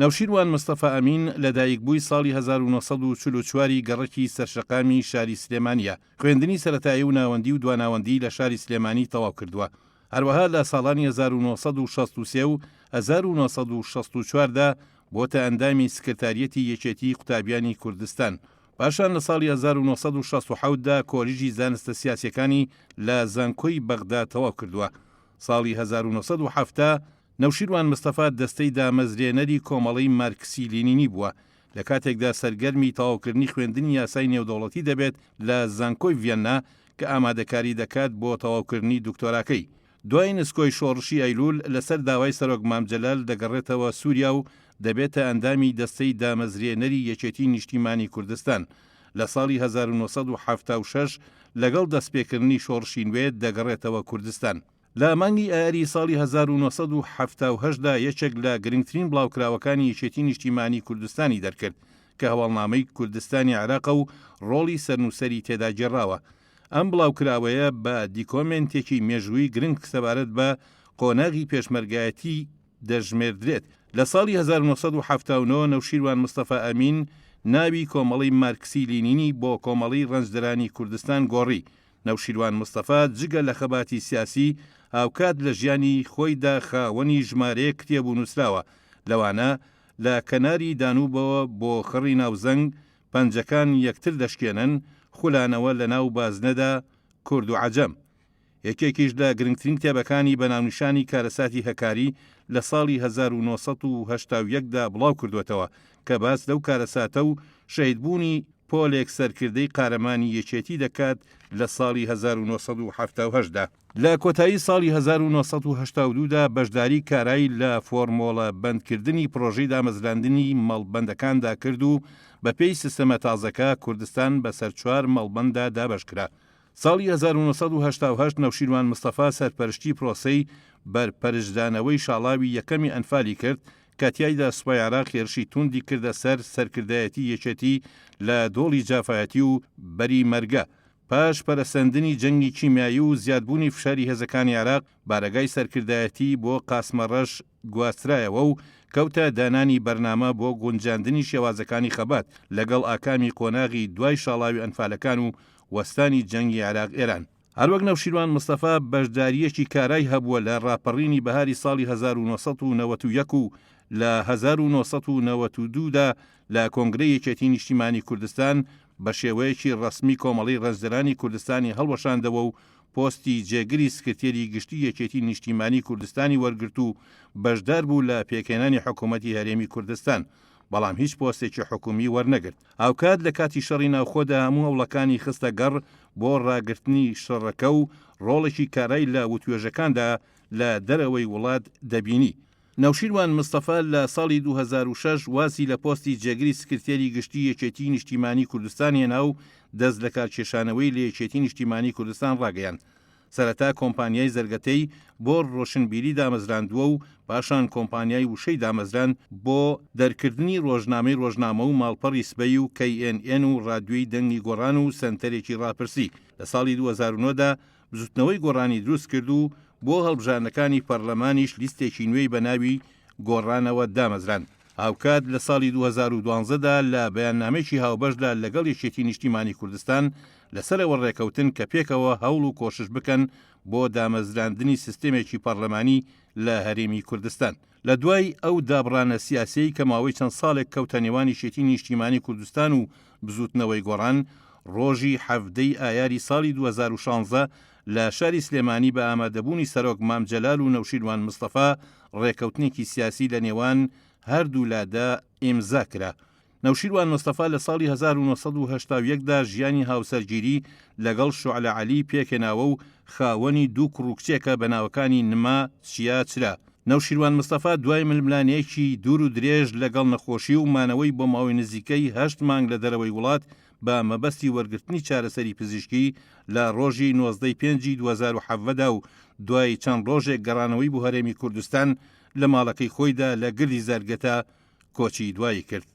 نەوشیروان مستەفا ئەمین لەدایکبووی ساڵی 1944 گەڕەکی سەرشەقامی شاری سلێمانیە. خوێندنی سەرەتایی و ناوەندی و دواناوەندی لە شاری سلێمانی تەواو کردووە. هەروەها لە ساڵانی 1963 و 1964دا بۆتە ئەندامی سکرتاریەتی یەکێتی قوتابیانی کوردستان. پاشان لە ساڵی 1967دا کۆلیژی زانستە سیاسیەکانی لە زانکۆی بەغدا تەواو کردووە. ساڵی 1970 نەوشیروان مستەفا دەستەی دامەزرێنەری کۆمەڵی مارکسی لینینی بووە. لە کاتێکدا سەرگەرمی تەواوکردنی خوێندنی یاسای نێودەوڵەتی دەبێت لە زانکۆی ڤێننا کە ئامادەکاری دەکات بۆ تەواوکردنی دکتۆراکەی. دوای نسکۆی شۆڕشی ئەیلول لەسەر داوای سەرۆک مامجەلال دەگەڕێتەوە سووریا و دەبێتە ئەندامی دەستەی دامەزرێنەری یەکێتی نیشتیمانی کوردستان. لە ساڵی 1976 لەگەڵ دەستپێکردنی شۆڕشی نوێ دەگەڕێتەوە کوردستان. لە مانگی ئایاری ساڵی 1970دا یەکێک لە گرنگترین بڵاوکراوەکانی یەکێتی نیشتیمانی کوردستانی دەرکرد کە هەواڵنامەی کوردستانی عێراق و ڕۆڵی سەرنووسەری تێدا گێڕاوە. ئەم بڵاوکراوەیە بە دیکۆمنتێکی مێژووی گرنگ سەبارەت بە قۆناغی پێشمەرگایەتی دەژمێردرێت. لە ساڵی 1970 نەوشیروان مستەفا ئەمین ناوی کۆمەڵی مارکسی لینینی بۆ کۆمەڵی ڕەنجدەرانی کوردستان گۆڕی. نەوشیروان مستەفا جگە لە خەباتی سیاسی هاوکات لە ژیانی خۆیدا خاوەنی ژمارەیە کتێب و نووسراوە. لەوانە لە کەناری دانوبەوە بۆ خڕی ناوزەنگ پەنجەکان یەکتر دەشکێنن، خولانەوە لە ناو بازنەدا کورد و عەجەم. یەکێکیش لە گرنگترین کتێبەکانی بەناونیشانی کارەساتی هەکاری لە ساڵی 1970دا بڵاو کردوێتەوە کە باس لەو کارەساتە و شەهیدبوونی پۆلێک سەرکردەی قارەمانی یەکێتی دەکات لە ساڵی 1970دا. لە کۆتایی ساڵی 1982دا بەشداری کارایی لە فۆرمۆڵە بەندکردنی پرۆژەی دامەزراندنی مەڵبەندەکاندا کرد و بە پێی سیستەمە تازەکە کوردستان بەسەر 4 مەڵبەنددا دابەشکرا. ساڵی 1988 نەوشیروان مستەفا سەرپەرشتی پرۆسەی بەرپەرشدانەوەی شاڵاوی یەکەمی ئەنفالی کرد کە تیایدا سوپای عێراق هێرشی توندی کردە سەر سەرکردایەتی یەکێتی لە دۆڵی جافایەتی و بەری مەرگە. پاش پەرەسەندنی جەنگی کیمیایی و زیادبوونی فشاری هێزەکانی عێراق بارەگای سەرکردایەتی بۆ قاسمەڕەش گواسترایەوە و کەوتە دانانی بەرنامە بۆ گونجاندنی شێوازەکانی خەبات لەگەڵ ئاکامی قۆناغی دوای شاڵاوی ئەنفالەکان و وەستانی جەنگی عێراق ئێران. هەروەک نەوشیروان مستەفا بەشداریەکی کارای هەبووە لە ڕاپەڕینی بەهاری ساڵی 1991 و لە 1992دا لە کۆنگرەی یەکێتی نیشتیمانی کوردستان بە شێوەیەکی ڕەسمی کۆمەڵی ڕەنجدەرانی کوردستانی هەڵوەشاندەوە و پۆستی جێگری سکرتێری گشتی یەکێتی نیشتیمانی کوردستانی وەرگرت و بەشدار بوو لە پێکهێنانی حکوومەتی هەرێمی کوردستان، بەڵام هیچ پۆستێکی حکومی وەرنەگرت. ئاوکات لە کاتی شەڕی ناوخۆدا هەموو هەوڵەکانی خستە گەڕ بۆ ڕاگرتنی شەڕەکە و ڕۆڵێکی کارای لە وتوێژەکاندا لە دەرەوەی وڵات دەبینی. نەوشیروان مستەفا لە ساڵی 2006 واسی لە پۆستی جێگری سکرتێری گشتی یەکێتی نیشتیمانی کوردستان هێنا و دەست لە کارکێشانەوەی لە یەکێتی نیشتیمانی کوردستان ڕاگەیاند. سەرەتا کۆمپانیای زەرگەتەی بۆ ڕۆشنبیری دامەزراندووە و پاشان کۆمپانیای وشەی دامەزران بۆ دەرکردنی ڕۆژنامەی ڕۆژنامە و ماڵپەڕی سبەی و KNN و ڕادیۆی دەنگی گۆڕان و سنتەرێکی ڕاپرسی. لە ساڵی 2009دا بزوتنەوەی گۆڕانی دروست کرد و بۆ هەڵبژاردنەکانی پەرلەمانیش لیستێکی نوێی بە ناوی گۆڕانەوە دامەزران. هاوکات لە ساڵی 2012دا لە بەیاننامێکی هاوبەشدا لەگەڵ یەکێتی نیشتیمانی کوردستان لەسەرەوە ڕێکەوتن کە پێکەوە هەوڵ و کۆشش بکەن بۆ دامەزراندنی سیستێمێکی پەرلەمانی لە هەرێمی کوردستان. لە دوای ئەو دابڕانە سیاسیی کە ماوەی چەند ساڵێک کەوتە نێوان یەکێتی نیشتیمانی کوردستان و بزوتنەوەی گۆڕان، ڕۆژی 7 ئایاری ساڵی 2016 لە شاری سلێمانی بە ئامادەبوونی سەرۆک مامجەلال و نەوشیروان مستەفا ڕێکەوتنێکی سیاسی لە نێوان هەردوو لادا ئیمزا کرا. نەوشیروان مستەفا لە ساڵی 1970دا ژیانی هاوسەرگیری لەگەڵ شوعلە عەلی پێکهێناوە و خاوەنی دوو کوڕکچێکە بە ناوەکانی نما چیا چرا. نەوشیروان مستەفا دوای ململانەیەکی دوور و درێژ لەگەڵ نەخۆشی و مانەوەی بۆ ماوەی نزیکەی 8 مانگ لە دەرەوەی وڵات بە مەبەستی وەرگرتنی چارەسەری پزیشکی لە ڕۆژی 19/5/2017دا و دوای چەند ڕۆژێک گەڕانەوەی بۆ هەرێمی کوردستان لە ماڵەکەی خۆیدا لە گردی زەرگەتە کۆچی دوایی کرد.